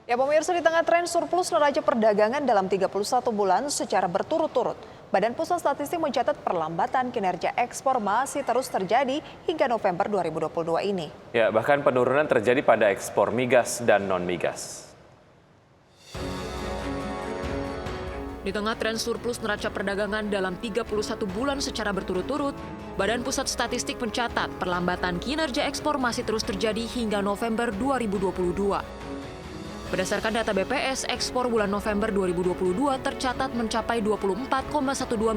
Ya pemirsa, di tengah tren surplus neraca perdagangan dalam 31 bulan secara berturut-turut, Badan Pusat Statistik mencatat perlambatan kinerja ekspor masih terus terjadi hingga November 2022 ini. Ya, bahkan penurunan terjadi pada ekspor migas dan non-migas. Di tengah tren surplus neraca perdagangan dalam 31 bulan secara berturut-turut, Badan Pusat Statistik mencatat perlambatan kinerja ekspor masih terus terjadi hingga November 2022. Berdasarkan data BPS, ekspor bulan November 2022 tercatat mencapai 24,12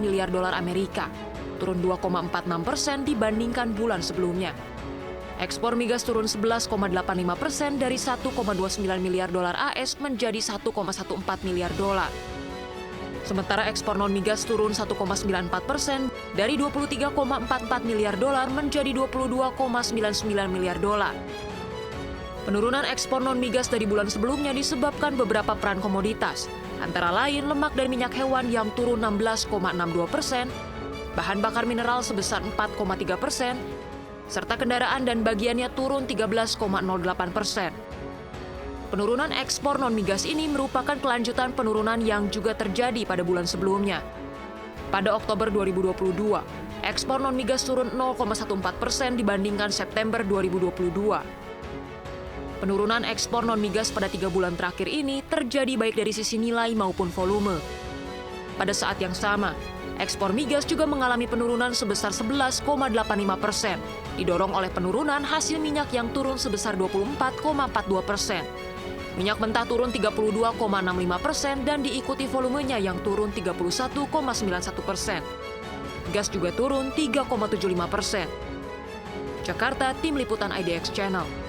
miliar dolar Amerika, turun 2,46% dibandingkan bulan sebelumnya. Ekspor migas turun 11,85% dari 1,29 miliar dolar AS menjadi 1,14 miliar dolar. Sementara ekspor non-migas turun 1,94% dari 23,44 miliar dolar menjadi 22,99 miliar dolar. Penurunan ekspor non-migas dari bulan sebelumnya disebabkan beberapa peran komoditas, antara lain lemak dan minyak hewan yang turun 16,62%, bahan bakar mineral sebesar 4,3%, serta kendaraan dan bagiannya turun 13,08%. Penurunan ekspor non-migas ini merupakan kelanjutan penurunan yang juga terjadi pada bulan sebelumnya. Pada Oktober 2022, ekspor non-migas turun 0,14% dibandingkan September 2022. Penurunan ekspor non-migas pada 3 bulan terakhir ini terjadi baik dari sisi nilai maupun volume. Pada saat yang sama, ekspor migas juga mengalami penurunan sebesar 11,85%, didorong oleh penurunan hasil minyak yang turun sebesar 24,42%. Minyak mentah turun 32,65% dan diikuti volumenya yang turun 31,91%. Gas juga turun 3,75%. Jakarta, Tim Liputan IDX Channel.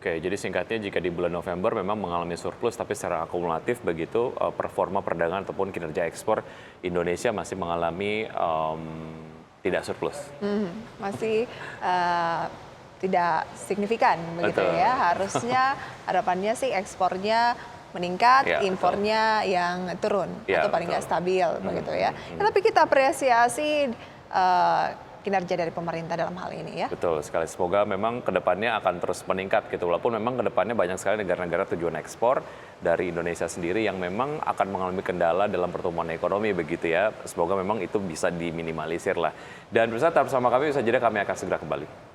Oke, jadi singkatnya jika di bulan November memang mengalami surplus, tapi secara akumulatif begitu performa perdagangan ataupun kinerja ekspor Indonesia masih mengalami tidak surplus. Masih tidak signifikan begitu. Betul. Ya. Harusnya harapannya sih ekspornya meningkat, ya, impornya betul. Yang turun, ya, atau paling nggak stabil begitu ya. Tapi kita apresiasi kinerja dari pemerintah dalam hal ini ya. Betul sekali, semoga memang kedepannya akan terus meningkat gitu. Walaupun memang kedepannya banyak sekali negara-negara tujuan ekspor dari Indonesia sendiri yang memang akan mengalami kendala dalam pertumbuhan ekonomi begitu ya. Semoga memang itu bisa diminimalisir lah. Dan bersama kami, usaha jeda kami akan segera kembali.